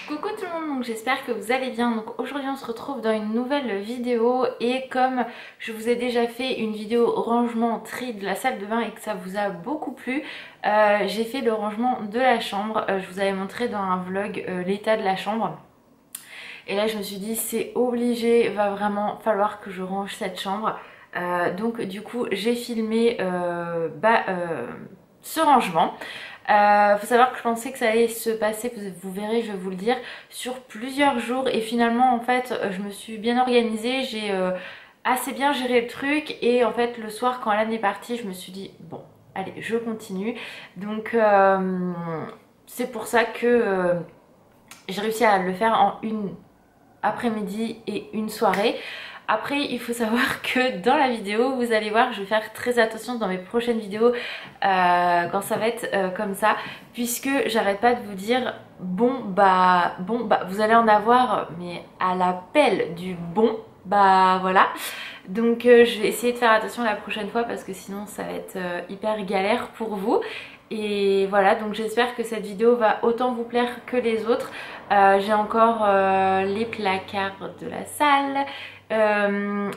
Coucou tout le monde, donc j'espère que vous allez bien. Donc aujourd'hui on se retrouve dans une nouvelle vidéo et comme je vous ai déjà fait une vidéo rangement tri de la salle de bain et que ça vous a beaucoup plu, j'ai fait le rangement de la chambre. Je vous avais montré dans un vlog l'état de la chambre. Et là je me suis dit c'est obligé, va vraiment falloir que je range cette chambre. Donc du coup j'ai filmé ce rangement. Faut savoir que je pensais que ça allait se passer, vous verrez, je vais vous le dire, sur plusieurs jours et finalement en fait je me suis bien organisée, j'ai assez bien géré le truc et en fait le soir quand Alan est parti je me suis dit bon allez je continue, donc c'est pour ça que j'ai réussi à le faire en une après-midi et une soirée. Après il faut savoir que dans la vidéo vous allez voir je vais faire très attention dans mes prochaines vidéos quand ça va être comme ça, puisque j'arrête pas de vous dire bon bah vous allez en avoir mais à l'appel du bon bah voilà. Donc je vais essayer de faire attention la prochaine fois parce que sinon ça va être hyper galère pour vous. Et voilà, donc j'espère que cette vidéo va autant vous plaire que les autres. J'ai encore les placards de la salle.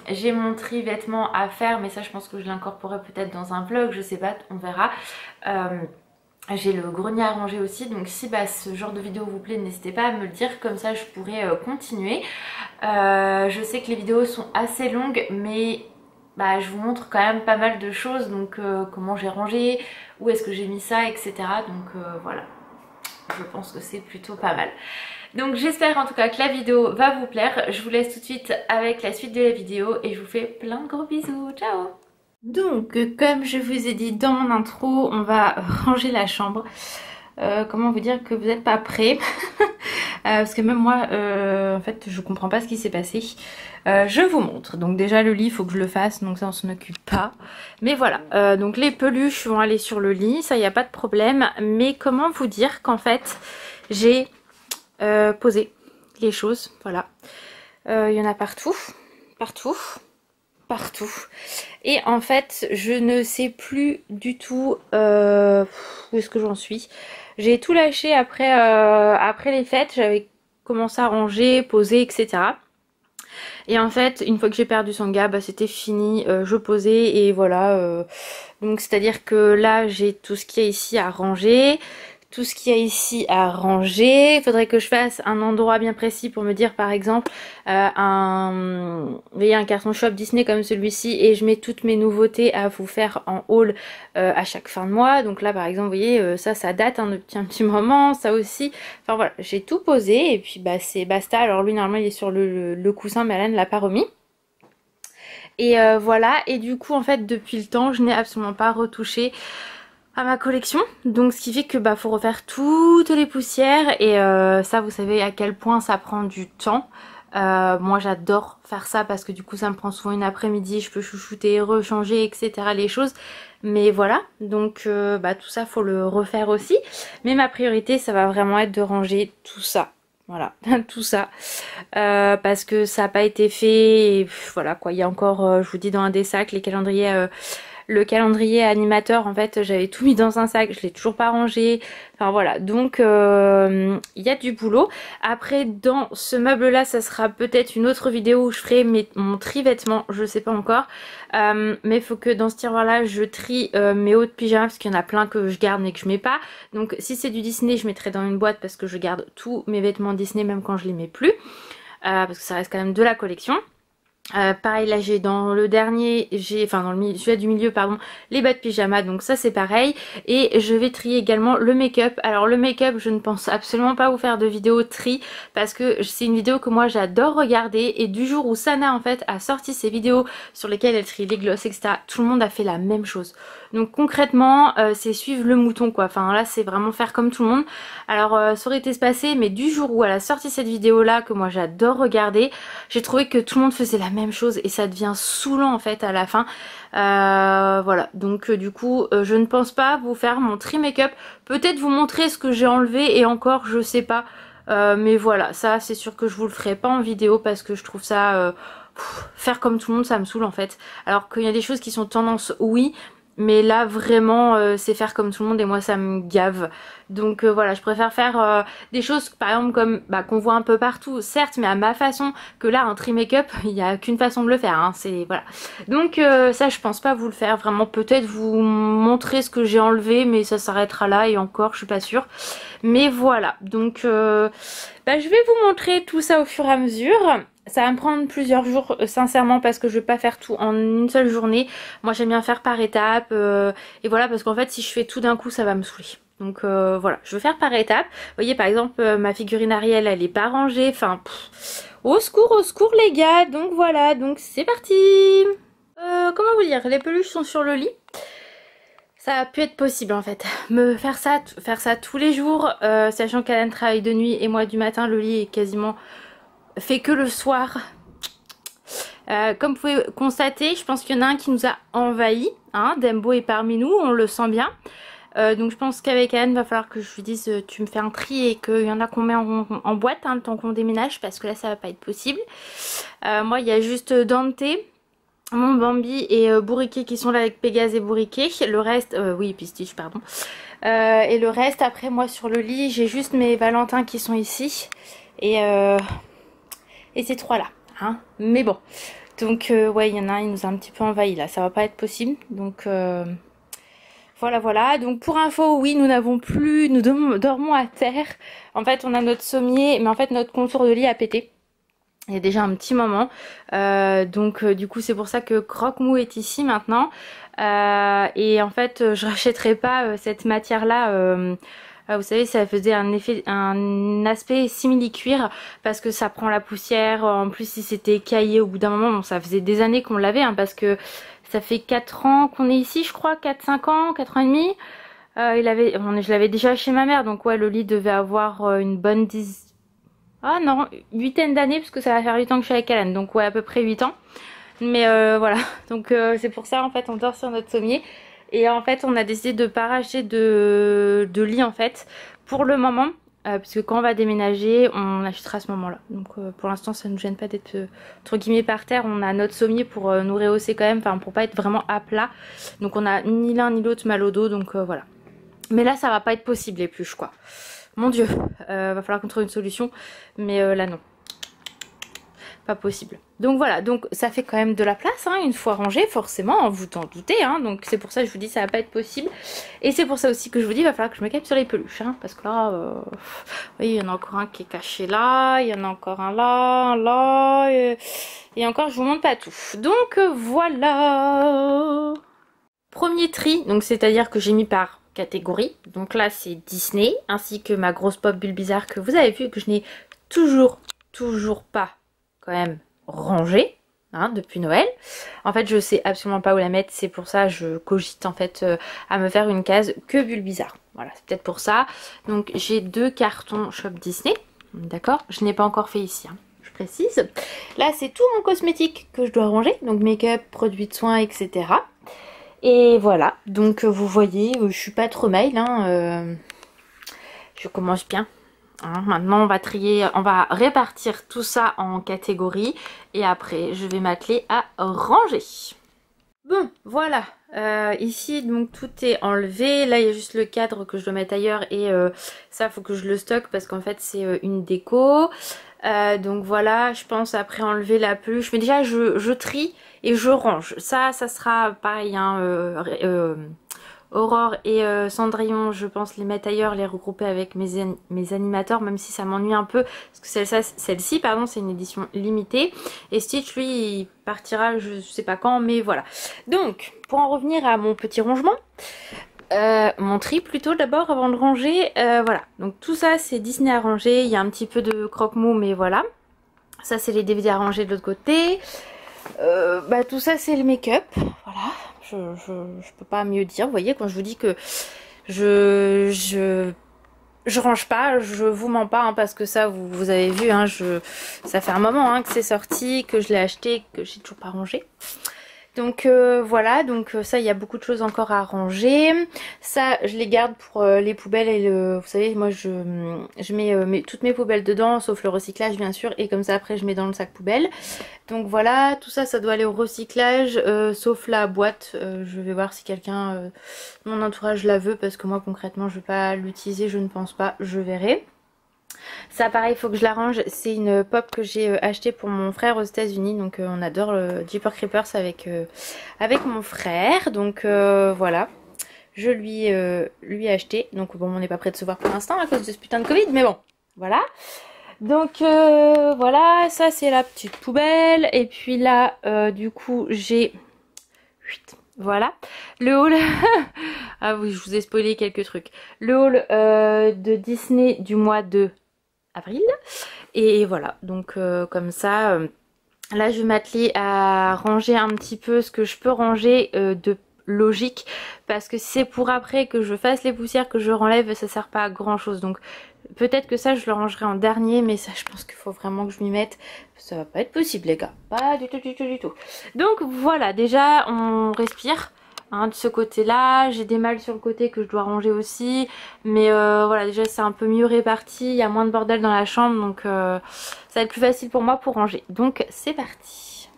J'ai mon tri vêtements à faire, mais ça je pense que je l'incorporerai peut-être dans un vlog, je sais pas, on verra. J'ai le grenier à ranger aussi, donc si ce genre de vidéo vous plaît, n'hésitez pas à me le dire, comme ça je pourrai continuer. Je sais que les vidéos sont assez longues, mais je vous montre quand même pas mal de choses, donc comment j'ai rangé, où est-ce que j'ai mis ça, etc. Donc voilà, je pense que c'est plutôt pas mal. Donc j'espère en tout cas que la vidéo va vous plaire. Je vous laisse tout de suite avec la suite de la vidéo et je vous fais plein de gros bisous. Ciao! Donc comme je vous ai dit dans mon intro, on va ranger la chambre. Comment vous dire que vous n'êtes pas prêts parce que même moi en fait je comprends pas ce qui s'est passé. Je vous montre. Donc déjà le lit il faut que je le fasse, donc ça on s'en occupe pas, mais voilà. Donc les peluches vont aller sur le lit, ça il n'y a pas de problème. Mais comment vous dire qu'en fait j'ai posé les choses, voilà. Il y en a partout, partout, partout. Et en fait je ne sais plus du tout où est-ce que j'en suis. J'ai tout lâché après les fêtes, j'avais commencé à ranger, poser, etc. Et en fait une fois que j'ai perdu Sangha, c'était fini, je posais et voilà. Donc c'est à dire que là j'ai tout ce qu'il y a ici à ranger, tout ce qu'il y a ici à ranger. Il faudrait que je fasse un endroit bien précis pour me dire par exemple vous voyez un carton shop Disney comme celui-ci, et je mets toutes mes nouveautés à vous faire en haul à chaque fin de mois. Donc là par exemple vous voyez ça date depuis un petit moment, ça aussi. Enfin voilà, j'ai tout posé et puis c'est basta. Alors lui normalement il est sur le coussin mais Alan ne l'a pas remis. Et voilà, et du coup en fait depuis le temps je n'ai absolument pas retouché à ma collection, donc ce qui fait que faut refaire toutes les poussières et ça vous savez à quel point ça prend du temps. Moi j'adore faire ça parce que du coup ça me prend souvent une après-midi, je peux chouchouter, rechanger, etc. les choses, mais voilà, donc tout ça faut le refaire aussi, mais ma priorité ça va vraiment être de ranger tout ça. Voilà, tout ça, parce que ça n'a pas été fait, et voilà quoi, il y a encore, je vous dis, dans un des sacs, les calendriers, le calendrier animateur, en fait j'avais tout mis dans un sac, je l'ai toujours pas rangé, enfin voilà, donc il y a du boulot. Après dans ce meuble là ça sera peut-être une autre vidéo où je ferai mon tri vêtements, je sais pas encore, mais il faut que dans ce tiroir là je trie mes hauts de pyjama parce qu'il y en a plein que je garde mais que je mets pas. Donc si c'est du Disney je mettrai dans une boîte parce que je garde tous mes vêtements Disney même quand je les mets plus, parce que ça reste quand même de la collection. Pareil là j'ai dans le dernier, dans celui du milieu pardon, les bas de pyjama, donc ça c'est pareil. Et je vais trier également le make-up. Alors le make-up je ne pense absolument pas vous faire de vidéo tri parce que c'est une vidéo que moi j'adore regarder, et du jour où Sana en fait a sorti ses vidéos sur lesquelles elle trie les glosses etc, tout le monde a fait la même chose. Donc concrètement c'est suivre le mouton quoi, enfin là c'est vraiment faire comme tout le monde. Alors ça aurait été espacé, mais du jour où elle a sorti cette vidéo là que moi j'adore regarder, j'ai trouvé que tout le monde faisait la même chose et ça devient saoulant en fait à la fin. Voilà, donc du coup je ne pense pas vous faire mon tri make-up, peut-être vous montrer ce que j'ai enlevé et encore je sais pas, mais voilà, ça c'est sûr que je vous le ferai pas en vidéo parce que je trouve ça faire comme tout le monde ça me saoule en fait. Alors qu'il y a des choses qui sont tendance oui, Mais là vraiment c'est faire comme tout le monde et moi ça me gave. Donc voilà, je préfère faire des choses par exemple comme qu'on voit un peu partout, certes, mais à ma façon. Que là un tri make-up, il n'y a qu'une façon de le faire, hein, c'est voilà. Donc ça je pense pas vous le faire, vraiment peut-être vous montrer ce que j'ai enlevé, mais ça s'arrêtera là et encore je suis pas sûre. Mais voilà, donc je vais vous montrer tout ça au fur et à mesure. Ça va me prendre plusieurs jours sincèrement parce que je vais pas faire tout en une seule journée. Moi j'aime bien faire par étapes et voilà, parce qu'en fait si je fais tout d'un coup ça va me saouler. Donc voilà, je vais faire par étapes. Vous voyez par exemple ma figurine Ariel elle est pas rangée. Enfin au secours les gars. Donc voilà, donc c'est parti. Comment vous dire, les peluches sont sur le lit. Ça a pu être possible en fait, me faire ça tous les jours, sachant qu'Alan travaille de nuit et moi du matin, le lit est quasiment fait que le soir. Comme vous pouvez constater, je pense qu'il y en a un qui nous a envahi, hein, Dembo est parmi nous, on le sent bien. Donc je pense qu'avec Alan, il va falloir que je lui dise tu me fais un tri et qu'il y en a qu'on met en boîte, hein, le temps qu'on déménage, parce que là ça va pas être possible. Moi il y a juste Dante, mon Bambi et Bourriquet qui sont là avec Pégase et Bourriquet. Le reste, oui, Pistiche, pardon. Et le reste, après moi sur le lit, j'ai juste mes Valentins qui sont ici. Et ces trois là. Hein. Mais bon. Donc, ouais, il y en a un, il nous a un petit peu envahi là. Ça va pas être possible. Donc, voilà. Donc, pour info, oui, nous n'avons plus, nous dormons à terre. En fait, on a notre sommier, mais en fait, notre contour de lit a pété. Il y a déjà un petit moment, donc du coup c'est pour ça que Croque-Mou est ici maintenant, et en fait je rachèterai pas cette matière là, vous savez ça faisait un aspect simili-cuir parce que ça prend la poussière, en plus si c'était écaillé au bout d'un moment, bon, ça faisait des années qu'on l'avait, hein, parce que ça fait 4 ans qu'on est ici je crois, 4-5 ans, 4 ans et demi, je l'avais déjà chez ma mère, donc ouais le lit devait avoir une bonne 10... Ah non, 8 d'années parce que ça va faire 8 ans que je suis avec Alan, donc ouais à peu près 8 ans. Mais voilà, donc c'est pour ça en fait on dort sur notre sommier. Et en fait on a décidé de pas racheter de lit en fait pour le moment. Parce que quand on va déménager on achètera à ce moment là. Donc pour l'instant ça ne nous gêne pas d'être entre guillemets par terre. On a notre sommier pour nous rehausser quand même, enfin pour pas être vraiment à plat. Donc on a ni l'un ni l'autre mal au dos, donc voilà. Mais là ça va pas être possible les pluches quoi. Mon dieu, va falloir qu'on trouve une solution, mais là non, pas possible. Donc voilà, donc ça fait quand même de la place, hein, une fois rangé, forcément, vous t'en doutez, hein, donc c'est pour ça que je vous dis ça va pas être possible. Et c'est pour ça aussi que je vous dis il va falloir que je me calme sur les peluches, hein, parce que là, oui, il y en a encore un qui est caché là, il y en a encore un là, et encore je vous montre pas tout. Donc voilà. Premier tri, donc c'est-à-dire que j'ai mis par catégorie. Donc là c'est Disney ainsi que ma grosse pop Bulbizarre que vous avez vu que je n'ai toujours pas quand même rangée, hein, depuis Noël. En fait je sais absolument pas où la mettre, c'est pour ça je cogite en fait à me faire une case que Bulbizarre. Voilà, c'est peut-être pour ça. Donc j'ai 2 cartons Shop Disney, d'accord, je n'ai pas encore fait ici, hein, je précise. Là c'est tout mon cosmétique que je dois ranger, donc make-up, produits de soins, etc. Et voilà, donc vous voyez, je suis pas trop mail, hein, je commence bien. Hein. Maintenant on va trier, on va répartir tout ça en catégories et après je vais m'atteler à ranger. Bon, voilà, ici donc tout est enlevé, là il y a juste le cadre que je dois mettre ailleurs et ça faut que je le stocke parce qu'en fait c'est une déco. Donc voilà, je pense après enlever la peluche, mais déjà je trie et je range. Ça sera pareil, hein, Aurore et Cendrillon, je pense les mettre ailleurs, les regrouper avec mes animateurs, même si ça m'ennuie un peu, parce que celle-ci, pardon, c'est une édition limitée. Et Stitch, lui, il partira, je sais pas quand, mais voilà. Donc, pour en revenir à mon petit rangement, mon tri plutôt d'abord avant de ranger, voilà. Donc tout ça, c'est Disney à ranger, il y a un petit peu de croque-mou, mais voilà. Ça, c'est les DVD à ranger de l'autre côté. Tout ça, c'est le make-up, voilà. Je peux pas mieux dire, vous voyez, quand je vous dis que je range pas, je vous mens pas, hein, parce que ça vous avez vu, hein, ça fait un moment, hein, que c'est sorti, que je l'ai acheté, que j'ai toujours pas rangé. Donc voilà, donc ça il y a beaucoup de choses encore à ranger. Ça je les garde pour les poubelles et vous savez moi je mets toutes mes poubelles dedans sauf le recyclage bien sûr, et comme ça après je mets dans le sac poubelle. Donc voilà, tout ça ça doit aller au recyclage sauf la boîte. Je vais voir si quelqu'un mon entourage la veut, parce que moi concrètement je vais pas l'utiliser, je ne pense pas, je verrai. Ça pareil, il faut que je la range. C'est une pop que j'ai achetée pour mon frère aux États-Unis. Donc on adore le Jeepers Creepers avec mon frère. Donc voilà, je lui ai acheté. Donc bon, on n'est pas prêt de se voir pour l'instant à cause de ce putain de Covid, mais bon, voilà. Donc voilà, ça c'est la petite poubelle. Et puis là, du coup, j'ai... Voilà, le haul... ah oui, je vous ai spoilé quelques trucs. Le haul de Disney du mois de avril. Et voilà, donc comme ça, là je vais m'atteler à ranger un petit peu ce que je peux ranger de logique, parce que si c'est pour après que je fasse les poussières que je renlève, ça sert pas à grand chose. Donc peut-être que ça je le rangerai en dernier, mais ça je pense qu'il faut vraiment que je m'y mette. Ça va pas être possible les gars, pas du tout du tout du tout. Donc voilà, déjà on respire. Hein, de ce côté là, j'ai des malles sur le côté que je dois ranger aussi, mais voilà, déjà c'est un peu mieux réparti, il y a moins de bordel dans la chambre, donc ça va être plus facile pour moi pour ranger. Donc c'est parti.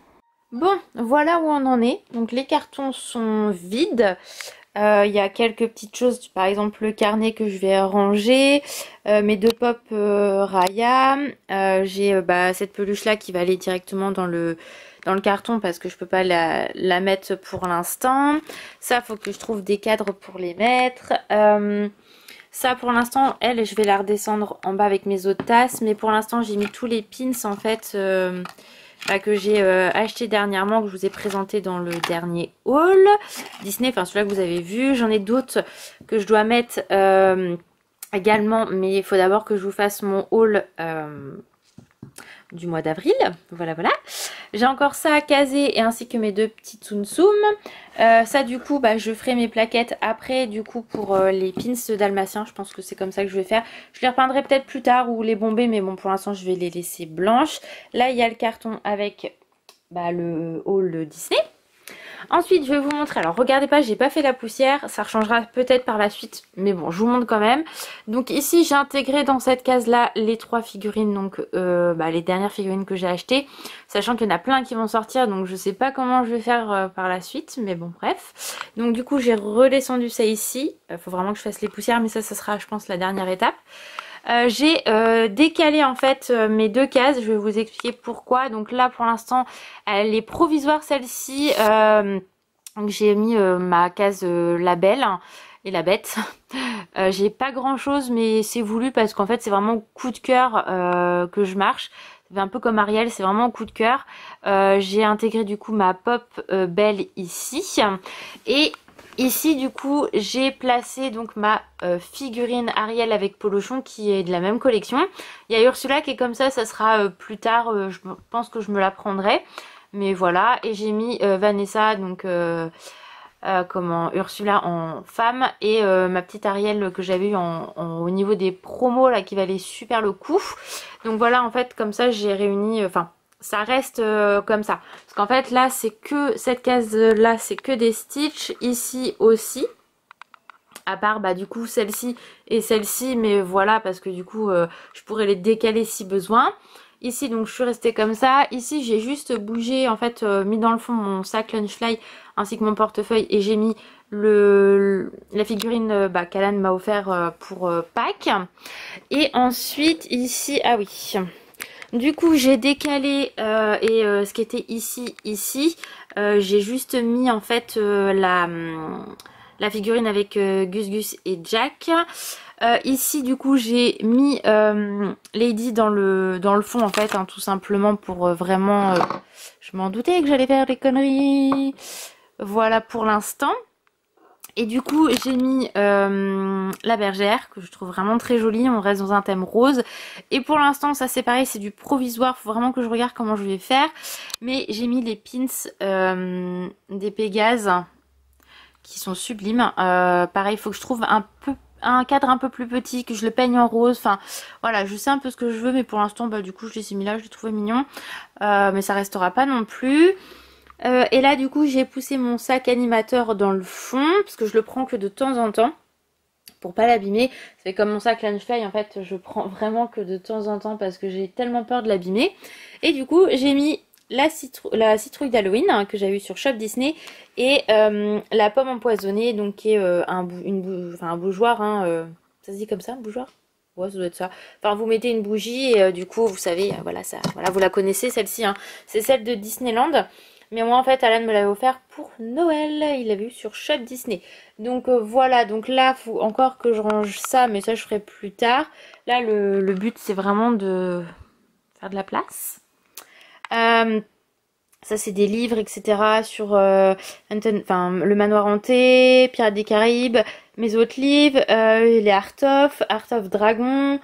Bon, voilà où on en est. Donc les cartons sont vides. Il y a quelques petites choses, par exemple le carnet que je vais ranger, mes deux pop Raya, j'ai cette peluche là qui va aller directement dans le carton parce que je peux pas la mettre pour l'instant. Ça, faut que je trouve des cadres pour les mettre. Ça pour l'instant, elle, je vais la redescendre en bas avec mes autres tasses, mais pour l'instant j'ai mis tous les pins en fait que j'ai acheté dernièrement, que je vous ai présenté dans le dernier haul Disney, enfin celui-là que vous avez vu. J'en ai d'autres que je dois mettre également, mais il faut d'abord que je vous fasse mon haul du mois d'avril. Voilà, voilà. J'ai encore ça à caser, et ainsi que mes deux petits Tsum Tsum. Ça du coup, je ferai mes plaquettes après du coup pour les pins dalmatiens. Je pense que c'est comme ça que je vais faire. Je les repeindrai peut-être plus tard ou les bomber, mais bon pour l'instant je vais les laisser blanches. Là il y a le carton avec le haul Disney. Ensuite je vais vous montrer, alors regardez pas, j'ai pas fait la poussière, ça changera peut-être par la suite, mais bon je vous montre quand même. Donc ici j'ai intégré dans cette case là les trois figurines, donc les dernières figurines que j'ai achetées, sachant qu'il y en a plein qui vont sortir, donc je sais pas comment je vais faire par la suite, mais bon bref. Donc du coup j'ai redescendu ça ici, faut vraiment que je fasse les poussières, mais ça sera je pense la dernière étape. J'ai décalé en fait mes deux cases, je vais vous expliquer pourquoi. Donc là pour l'instant elle est provisoire celle-ci, j'ai mis ma case la belle et la bête. J'ai pas grand chose, mais c'est voulu parce qu'en fait c'est vraiment coup de cœur que je marche. C'est un peu comme Ariel, c'est vraiment coup de cœur. J'ai intégré du coup ma pop belle ici, et ici du coup j'ai placé donc ma figurine Ariel avec Polochon qui est de la même collection. Il y a Ursula qui est comme ça sera plus tard, je pense que je me la prendrai. Mais voilà, et j'ai mis Vanessa, donc Ursula en femme, et ma petite Ariel que j'avais eu au niveau des promos là qui valait super le coup. Donc voilà, en fait comme ça j'ai réuni, ça reste comme ça. Parce qu'en fait là c'est que, cette case là c'est que des stitches, ici aussi. À part du coup celle-ci et celle-ci, mais voilà parce que du coup je pourrais les décaler si besoin. Ici donc je suis restée comme ça. Ici j'ai juste bougé en fait, mis dans le fond mon sac Lunchfly ainsi que mon portefeuille, et j'ai mis la figurine qu'Alan m'a offert pour Pâques. Et ensuite ici, ah oui, du coup j'ai décalé ce qui était ici, j'ai juste mis en fait la figurine avec Gus Gus et Jack. Ici du coup j'ai mis Lady dans le fond en fait, tout simplement pour vraiment je m'en doutais que j'allais faire des conneries. Voilà pour l'instant. Et du coup j'ai mis la bergère que je trouve vraiment très jolie, on reste dans un thème rose. Et pour l'instant ça c'est pareil, c'est du provisoire, faut vraiment que je regarde comment je vais faire. Mais j'ai mis les pins des Pégases qui sont sublimes. Pareil, il faut que je trouve un cadre un peu plus petit, que je le peigne en rose. Enfin voilà, je sais un peu ce que je veux, mais pour l'instant du coup je les ai mis là, je les trouvais mignons. Mais ça restera pas non plus. Et là du coup j'ai poussé mon sac animateur dans le fond parce que je le prends que de temps en temps pour pas l'abîmer. C'est comme mon sac Lunchfly, en fait je prends vraiment que de temps en temps parce que j'ai tellement peur de l'abîmer. Et du coup j'ai mis la citrouille d'Halloween hein, que j'avais eu sur Shop Disney et la pomme empoisonnée donc qui est un bougeoir hein, ça se dit comme ça, un bougeoir? Ouais, ça doit être ça. Enfin, vous mettez une bougie et du coup, vous savez, voilà, ça, voilà, vous la connaissez celle-ci. Hein. C'est celle de Disneyland. Mais moi, en fait, Alan me l'avait offert pour Noël. Il l'avait eu sur Shop Disney. Donc voilà. Donc là, il faut encore que je range ça, mais ça, je ferai plus tard. Là, le but, c'est vraiment de faire de la place. Ça, c'est des livres, etc. sur le Manoir Hanté, Pirates des Caraïbes, mes autres livres, les Art of Dragon.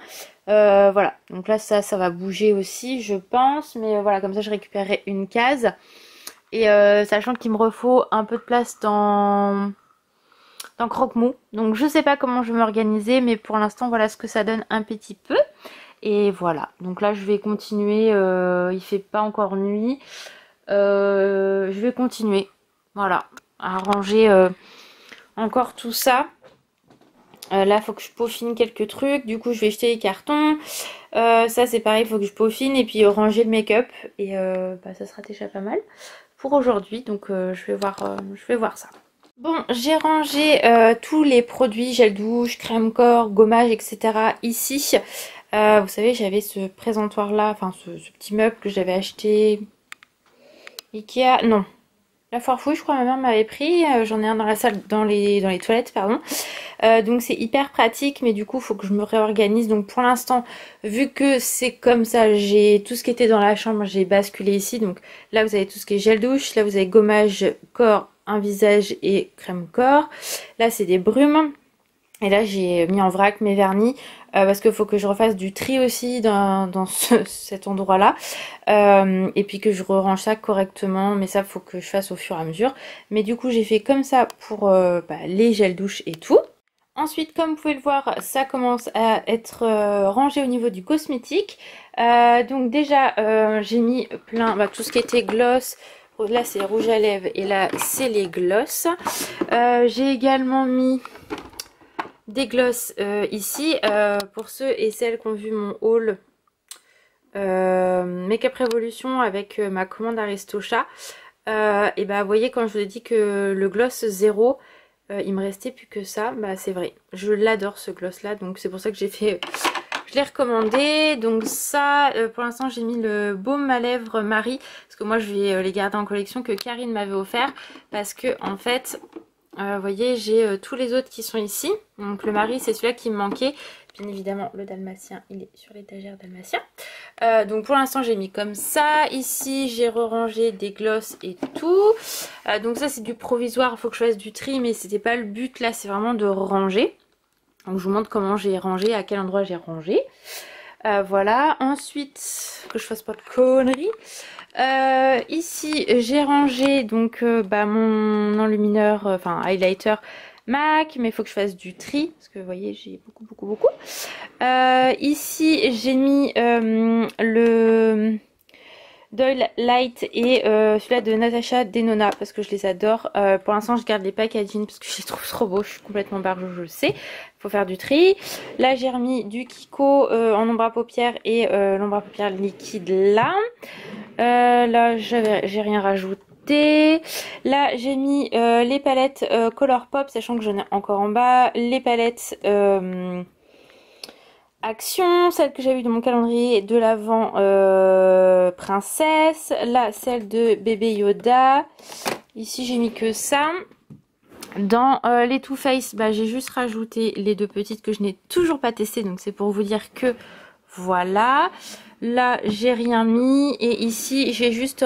Voilà, donc là, ça va bouger aussi, je pense. Mais voilà, comme ça, je récupérerai une case. Et sachant qu'il me refaut un peu de place dans Croque-Mou. Donc, je sais pas comment je vais m'organiser, mais pour l'instant, voilà ce que ça donne un petit peu. Et voilà, donc là, je vais continuer. Il fait pas encore nuit. Je vais continuer, voilà, à ranger encore tout ça. Là, il faut que je peaufine quelques trucs. Du coup, je vais jeter les cartons. Ça, c'est pareil, il faut que je peaufine. Et puis, ranger le make-up. Et ça sera déjà pas mal pour aujourd'hui. Donc, je vais voir ça. Bon, j'ai rangé tous les produits, gel douche, crème corps, gommage, etc. ici. Vous savez, j'avais ce présentoir-là, enfin, ce petit meuble que j'avais acheté... Ikea, non. La foire fouille, je crois ma mère m'avait pris. J'en ai un dans la salle, dans les toilettes, pardon. Donc c'est hyper pratique, mais du coup, il faut que je me réorganise. Donc pour l'instant, vu que c'est comme ça, j'ai tout ce qui était dans la chambre, j'ai basculé ici. Donc là, vous avez tout ce qui est gel douche. Là, vous avez gommage corps, un visage et crème corps. Là, c'est des brumes. Et là, j'ai mis en vrac mes vernis parce qu'il faut que je refasse du tri aussi dans cet endroit-là. Et puis que je range ça correctement. Mais ça, il faut que je fasse au fur et à mesure. Mais du coup, j'ai fait comme ça pour les gels douche et tout. Ensuite, comme vous pouvez le voir, ça commence à être rangé au niveau du cosmétique. Donc déjà, j'ai mis plein, tout ce qui était gloss. Là, c'est rouge à lèvres et là, c'est les gloss. J'ai également mis... des glosses ici pour ceux et celles qui ont vu mon haul Make-up Revolution avec ma commande Aristocha. Et bah vous voyez, quand je vous ai dit que le gloss 0 il me restait plus que ça, bah c'est vrai, je l'adore ce gloss là, donc c'est pour ça que j'ai fait je l'ai recommandé. Donc ça pour l'instant j'ai mis le baume à lèvres Marie parce que moi je vais les garder en collection, que Karine m'avait offert, parce que en fait vous voyez, j'ai tous les autres qui sont ici. Donc le Marie, c'est celui-là qui me manquait. Bien évidemment, le dalmatien, il est sur l'étagère dalmatien. Donc pour l'instant, j'ai mis comme ça. Ici, j'ai rerangé des glosses et tout. Donc ça, c'est du provisoire. Il faut que je fasse du tri, mais c'était pas le but là. C'est vraiment de ranger. Donc je vous montre comment j'ai rangé, à quel endroit j'ai rangé. Voilà. Ensuite, que je fasse pas de conneries. Ici j'ai rangé donc mon enlumineur, enfin highlighter MAC, mais il faut que je fasse du tri parce que vous voyez j'ai beaucoup. Ici j'ai mis le Doyle Light et celui-là de Natasha Denona parce que je les adore. Pour l'instant je garde les packaging parce que je les trouve trop beaux, je suis complètement barjou, je le sais. Faut faire du tri. Là j'ai remis du Kiko en ombre à paupières et l'ombre à paupières liquide là. Là j'ai rien rajouté. Là j'ai mis les palettes Colourpop, sachant que j'en ai encore en bas. Les palettes Action, celle que j'ai eu dans mon calendrier de l'Avent Princesse. Là celle de bébé Yoda. Ici j'ai mis que ça. Dans les Too Faced, j'ai juste rajouté les deux petites que je n'ai toujours pas testées. Donc c'est pour vous dire que voilà. Là j'ai rien mis. Et ici j'ai juste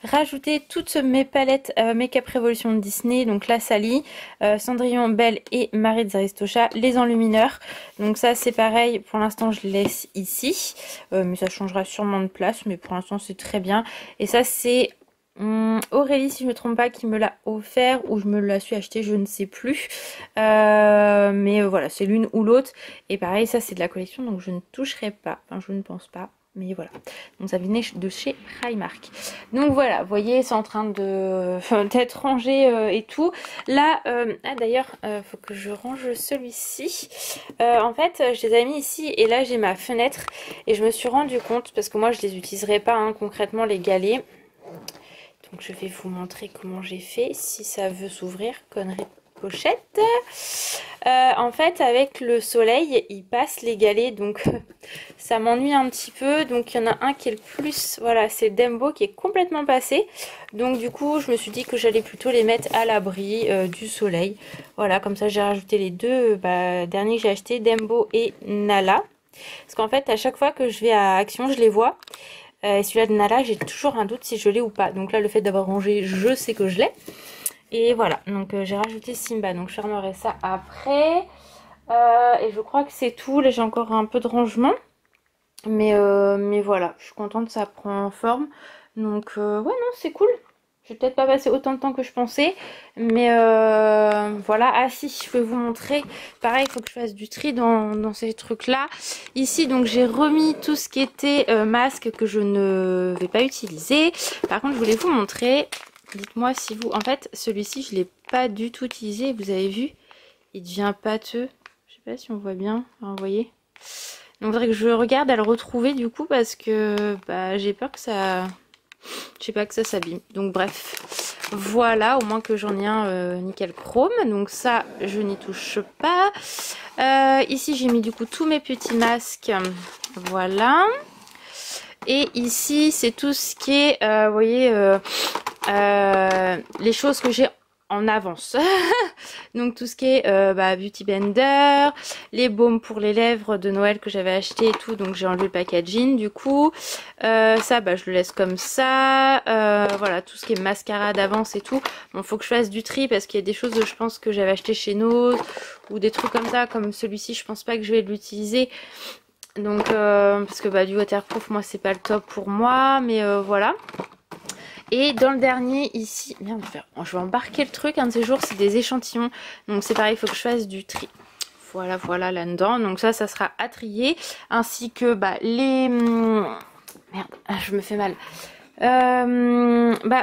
rajouté toutes mes palettes Make-up Revolution de Disney. Donc la Sally, Cendrillon, Belle et Marie de Aristocha. Les enlumineurs. Donc ça c'est pareil. Pour l'instant je laisse ici. Mais ça changera sûrement de place. Mais pour l'instant c'est très bien. Et ça c'est... Aurélie, si je me trompe pas, qui me l'a offert ou je me la suis acheté, je ne sais plus. Mais voilà, c'est l'une ou l'autre. Et pareil, ça c'est de la collection, donc je ne toucherai pas. Enfin, je ne pense pas. Mais voilà, donc ça venait de chez Primark. Donc voilà, vous voyez, c'est en train d'être rangé et tout. Là, ah d'ailleurs, faut que je range celui-ci. En fait, je les ai mis ici et là j'ai ma fenêtre. Et je me suis rendu compte, parce que moi je les utiliserai pas hein, concrètement les galets. Donc je vais vous montrer comment j'ai fait, si ça veut s'ouvrir, connerie pochette. En fait avec le soleil il passe les galets donc ça m'ennuie un petit peu, donc il y en a un qui est le plus, voilà c'est Dembo qui est complètement passé, donc du coup je me suis dit que j'allais plutôt les mettre à l'abri du soleil, voilà comme ça j'ai rajouté les deux derniers que j'ai acheté, Dembo et Nala, parce qu'en fait à chaque fois que je vais à Action je les vois. Et celui-là de Nala j'ai toujours un doute si je l'ai ou pas, donc là le fait d'avoir rangé je sais que je l'ai. Et voilà, donc j'ai rajouté Simba, donc je fermerai ça après. Et je crois que c'est tout. Là j'ai encore un peu de rangement. Mais voilà, je suis contente, ça prend forme. Donc ouais non c'est cool. Je vais peut-être pas passer autant de temps que je pensais. Mais voilà, ah si, je vais vous montrer. Pareil, il faut que je fasse du tri dans ces trucs-là. Ici donc j'ai remis tout ce qui était masque que je ne vais pas utiliser. Par contre je voulais vous montrer... Dites-moi si vous... En fait, celui-ci, je ne l'ai pas du tout utilisé. Vous avez vu, il devient pâteux. Je sais pas si on voit bien. Enfin, vous voyez. Donc, il faudrait que je regarde à le retrouver du coup parce que j'ai peur que ça... Je sais pas, que ça s'abîme. Donc, bref. Voilà, au moins que j'en ai un nickel chrome. Donc, ça, je n'y touche pas. Ici, j'ai mis du coup tous mes petits masques. Voilà. Et ici, c'est tout ce qui est, vous voyez, les choses que j'ai en avance. Donc tout ce qui est Beauty Blender, les baumes pour les lèvres de Noël que j'avais acheté et tout. Donc j'ai enlevé le packaging du coup. Ça, je le laisse comme ça. Voilà, tout ce qui est mascara d'avance et tout. Bon, faut que je fasse du tri parce qu'il y a des choses, je pense, que j'avais acheté chez Nose ou des trucs comme ça. Comme celui-ci, je pense pas que je vais l'utiliser. Donc parce que du waterproof moi c'est pas le top pour moi, mais voilà. Et dans le dernier ici, merde, je vais embarquer le truc un de ces jours, c'est des échantillons, donc c'est pareil, il faut que je fasse du tri. Voilà là dedans, donc ça sera à trier, ainsi que les merde, je me fais mal.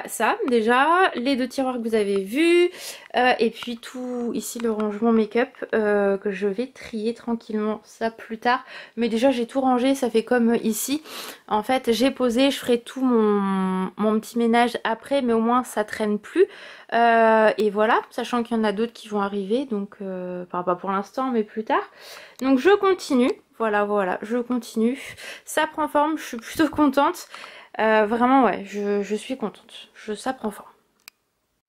Ça déjà, les deux tiroirs que vous avez vus, et puis tout ici le rangement make-up que je vais trier tranquillement ça plus tard, mais déjà j'ai tout rangé, ça fait comme ici en fait j'ai posé, je ferai tout mon petit ménage après, mais au moins ça traîne plus, et voilà, sachant qu'il y en a d'autres qui vont arriver, donc enfin pas pour l'instant mais plus tard, donc je continue, voilà je continue, ça prend forme, je suis plutôt contente. Vraiment ouais, je suis contente, ça prend forme.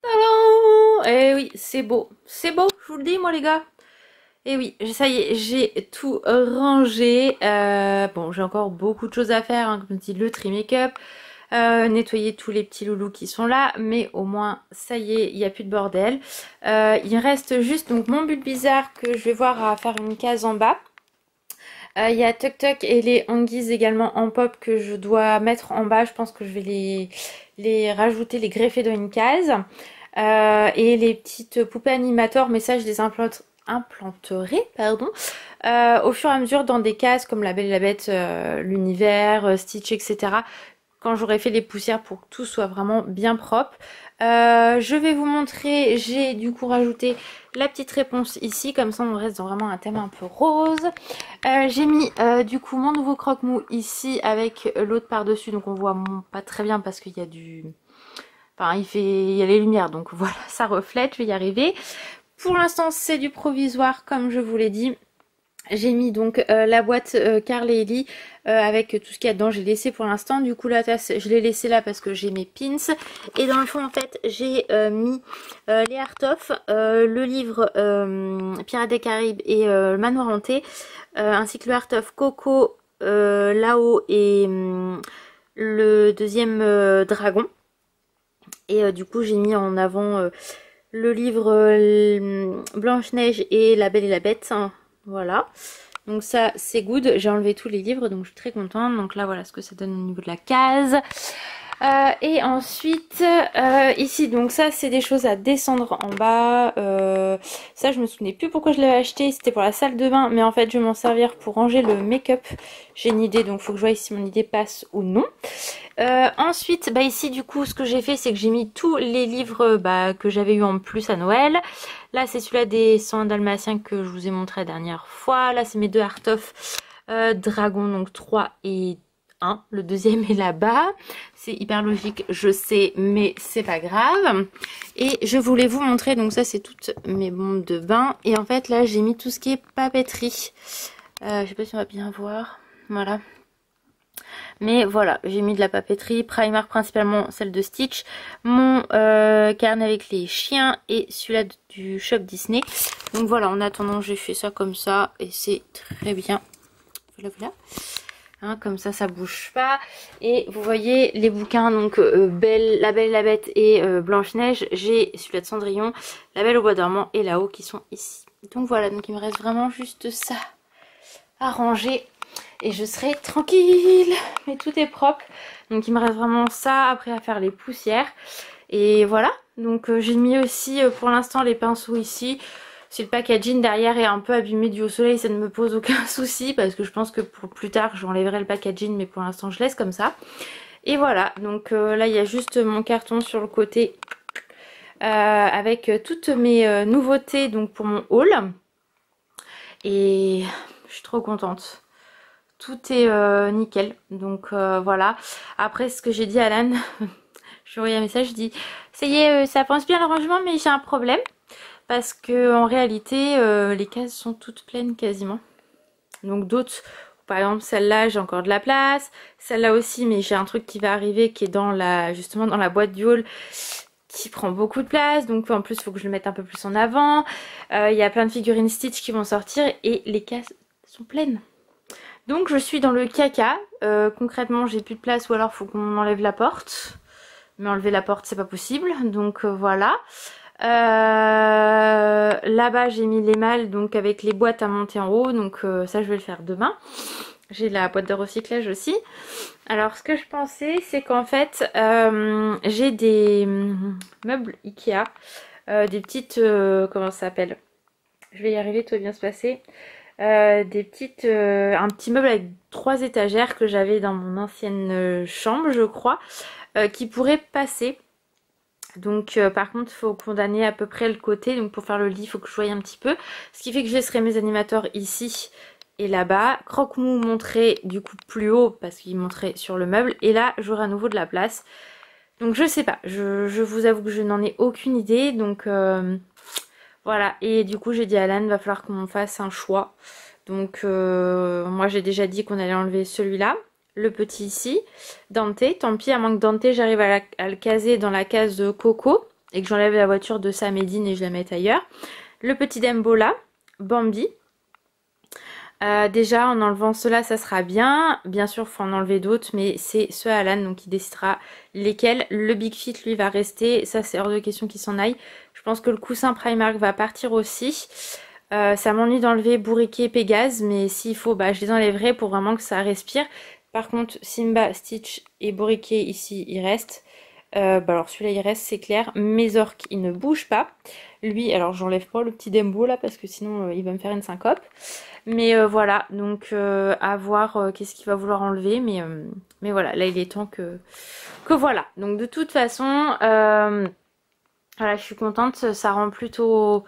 Tadam! Eh oui, c'est beau, je vous le dis moi les gars. Et oui, ça y est, j'ai tout rangé. Bon, j'ai encore beaucoup de choses à faire, hein, comme je dis, le tri make-up, nettoyer tous les petits loulous qui sont là, mais au moins ça y est, il n'y a plus de bordel. Il reste juste donc mon bulle bizarre que je vais voir à faire une case en bas. Il y a Tuk Tuk et les Huggies également en pop que je dois mettre en bas. Je pense que je vais les rajouter, les greffer dans une case. Et les petites poupées animator, mais ça je les implanterai au fur et à mesure dans des cases comme La Belle et la Bête, l'univers, Stitch, etc. Quand j'aurai fait les poussières pour que tout soit vraiment bien propre. Je vais vous montrer, j'ai du coup rajouté la petite réponse ici, comme ça on reste dans vraiment un thème un peu rose. J'ai mis du coup mon nouveau croque-mou ici avec l'autre par dessus, donc on voit pas très bien parce qu'il y a du... Enfin il y a les lumières, donc voilà, ça reflète, je vais y arriver. Pour l'instant c'est du provisoire comme je vous l'ai dit. J'ai mis donc la boîte Carl et Ellie avec tout ce qu'il y a dedans, j'ai laissé pour l'instant. Du coup la tasse je l'ai laissée là parce que j'ai mes pins. Et dans le fond en fait j'ai mis les Art of, le livre Pirates des Caraïbes et le Manoir Hanté, ainsi que le Art of Coco, là-haut et le deuxième dragon. Et du coup j'ai mis en avant le livre Blanche-Neige et La Belle et la Bête. Voilà, donc ça c'est good, j'ai enlevé tous les livres donc je suis très contente. Donc là voilà ce que ça donne au niveau de la case. Et ensuite ici donc ça c'est des choses à descendre en bas, ça je me souvenais plus pourquoi je l'avais acheté, c'était pour la salle de bain mais en fait je vais m'en servir pour ranger le make-up. J'ai une idée donc faut que je voie si mon idée passe ou non. Ensuite bah ici du coup ce que j'ai fait c'est que j'ai mis tous les livres que j'avais eu en plus à Noël. Là c'est celui-là des 100 dalmatiens que je vous ai montré la dernière fois. Là c'est mes deux Art of Dragon donc 3 et 1. Le deuxième est là-bas. C'est hyper logique je sais mais c'est pas grave. Et je voulais vous montrer donc ça c'est toutes mes bombes de bain. Et en fait là j'ai mis tout ce qui est papeterie. Je sais pas si on va bien voir. Voilà. Mais voilà, j'ai mis de la papeterie, primer principalement celle de Stitch, mon carnet avec les chiens et celui-là du shop Disney. Donc voilà, en attendant j'ai fait ça comme ça et c'est très bien. Voilà, voilà. Hein, comme ça bouge pas. Et vous voyez les bouquins, donc La Belle et la Bête et Blanche-Neige. J'ai celui-là de Cendrillon, La Belle au Bois dormant et là-haut qui sont ici. Donc voilà, donc il me reste vraiment juste ça à ranger. Et je serai tranquille. Mais tout est propre. Donc il me reste vraiment ça après à faire les poussières. Et voilà. Donc j'ai mis aussi pour l'instant les pinceaux ici. Si le packaging derrière est un peu abîmé dû au soleil, ça ne me pose aucun souci. Parce que je pense que pour plus tard j'enlèverai le packaging. Mais pour l'instant je laisse comme ça. Et voilà. Donc là il y a juste mon carton sur le côté. Avec toutes mes nouveautés donc pour mon haul. Et je suis trop contente. Tout est nickel, donc voilà. Après ce que j'ai dit à Alan, je lui ai envoyé un message, je dis ça y est, ça pense bien le rangement mais j'ai un problème. Parce que en réalité les cases sont toutes pleines quasiment. Donc d'autres, par exemple celle-là j'ai encore de la place. Celle-là aussi mais j'ai un truc qui va arriver qui est dans justement dans la boîte du haul qui prend beaucoup de place. Donc en plus il faut que je le mette un peu plus en avant. Il y a plein de figurines Stitch qui vont sortir et les cases sont pleines. Donc je suis dans le caca, concrètement j'ai plus de place ou alors faut qu'on enlève la porte. Mais enlever la porte c'est pas possible, donc voilà. Là-bas j'ai mis les malles donc avec les boîtes à monter en haut, donc ça je vais le faire demain. J'ai la boîte de recyclage aussi. Alors ce que je pensais c'est qu'en fait j'ai des meubles Ikea, des petites, comment ça s'appelle, je vais y arriver, tout va bien se passer. Un petit meuble avec 3 étagères que j'avais dans mon ancienne chambre je crois, qui pourrait passer. Donc par contre il faut condamner à peu près le côté, donc pour faire le lit il faut que je voie un petit peu. Ce qui fait que je laisserai mes animateurs ici et là-bas. Croque-mou monterait du coup plus haut parce qu'il monterait sur le meuble. Et là j'aurai à nouveau de la place. Donc je sais pas, je vous avoue que je n'en ai aucune idée. Donc voilà, et du coup j'ai dit à Alan, va falloir qu'on fasse un choix. Donc moi j'ai déjà dit qu'on allait enlever celui-là, le petit ici, Dante. Tant pis, à moins que Dante j'arrive à le caser dans la case de Coco et que j'enlève la voiture de Sam et Dean et je la mette ailleurs. Le petit Dumbo là, Bambi. Déjà en enlevant cela ça sera bien. Bien sûr il faut en enlever d'autres mais c'est ceux à Alan donc qui décidera lesquels. Le Big Fit lui va rester, ça c'est hors de question qu'il s'en aille. Je pense que le coussin Primark va partir aussi. Ça m'ennuie d'enlever Bourriquet et Pégase mais s'il faut je les enlèverai pour vraiment que ça respire. Par contre Simba, Stitch et Bourriquet ici ils restent. Alors celui-là il reste c'est clair. Mes orques il ne bouge pas. Lui alors j'enlève pas le petit Dembo là parce que sinon il va me faire une syncope. Mais voilà, donc à voir qu'est-ce qu'il va vouloir enlever. Mais voilà, là il est temps que voilà. Donc de toute façon, voilà, je suis contente. Ça rend plutôt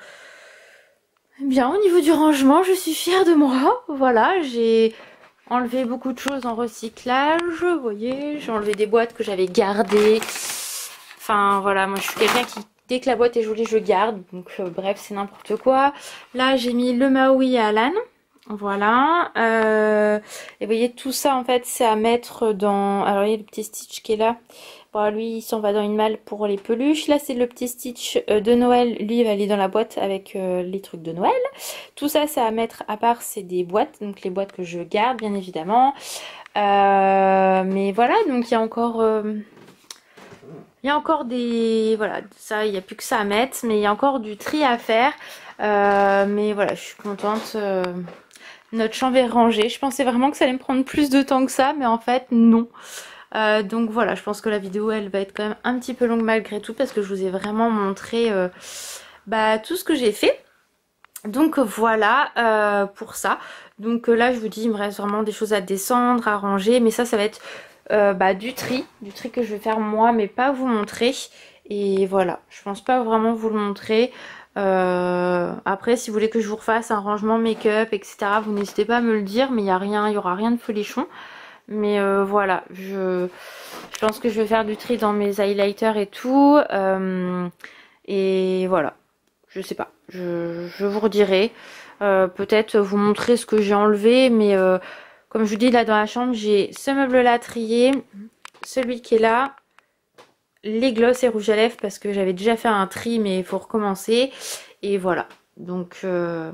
bien au niveau du rangement. Je suis fière de moi. Voilà, j'ai enlevé beaucoup de choses en recyclage. Vous voyez, j'ai enlevé des boîtes que j'avais gardées. Enfin voilà, moi je suis quelqu'un qui... Dès que la boîte est jolie, je garde. Donc bref, c'est n'importe quoi. Là, j'ai mis le Maui à Alan. Voilà. Et vous voyez, tout ça, en fait, c'est à mettre dans... Alors, il y a le petit Stitch qui est là. Bon, lui, il s'en va dans une malle pour les peluches. Là, c'est le petit Stitch de Noël. Lui, il va aller dans la boîte avec les trucs de Noël. Tout ça, c'est à mettre à part. C'est des boîtes. Donc, les boîtes que je garde, bien évidemment. Mais voilà, donc il y a encore... Il y a encore des... Voilà, ça, il n'y a plus que ça à mettre. Mais il y a encore du tri à faire. Mais voilà, je suis contente. Notre chambre est rangée. Je pensais vraiment que ça allait me prendre plus de temps que ça. Mais en fait, non. Donc voilà, je pense que la vidéo elle va être quand même un petit peu longue malgré tout parce que je vous ai vraiment montré tout ce que j'ai fait. Donc voilà pour ça. Donc là je vous dis il me reste vraiment des choses à descendre, à ranger, mais ça va être du tri que je vais faire moi mais pas vous montrer. Et voilà, je pense pas vraiment vous le montrer. Après si vous voulez que je vous refasse un rangement make-up etc, vous n'hésitez pas à me le dire, mais il y aura rien de folichon. Mais voilà, je pense que je vais faire du tri dans mes highlighters et tout. Et voilà, je sais pas, je vous redirai. Peut-être vous montrer ce que j'ai enlevé, mais comme je vous dis là dans la chambre, j'ai ce meuble là trié, celui qui est là, les gloss et rouges à lèvres parce que j'avais déjà fait un tri mais il faut recommencer. Et voilà, donc voilà.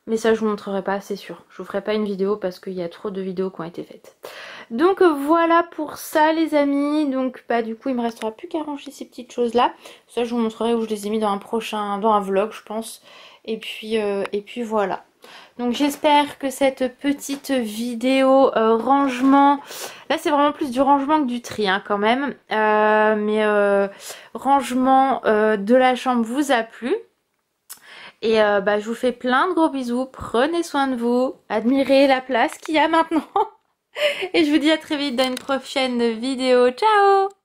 Mais ça je vous montrerai pas, c'est sûr. Je vous ferai pas une vidéo parce qu'il y a trop de vidéos qui ont été faites. Donc voilà pour ça les amis. Donc du coup il me restera plus qu'à ranger ces petites choses là. Ça je vous montrerai où je les ai mis dans un vlog je pense. Et puis voilà. Donc j'espère que cette petite vidéo rangement, là c'est vraiment plus du rangement que du tri hein, quand même, mais rangement de la chambre vous a plu. Et je vous fais plein de gros bisous, prenez soin de vous, admirez la place qu'il y a maintenant. Et je vous dis à très vite dans une prochaine vidéo, ciao!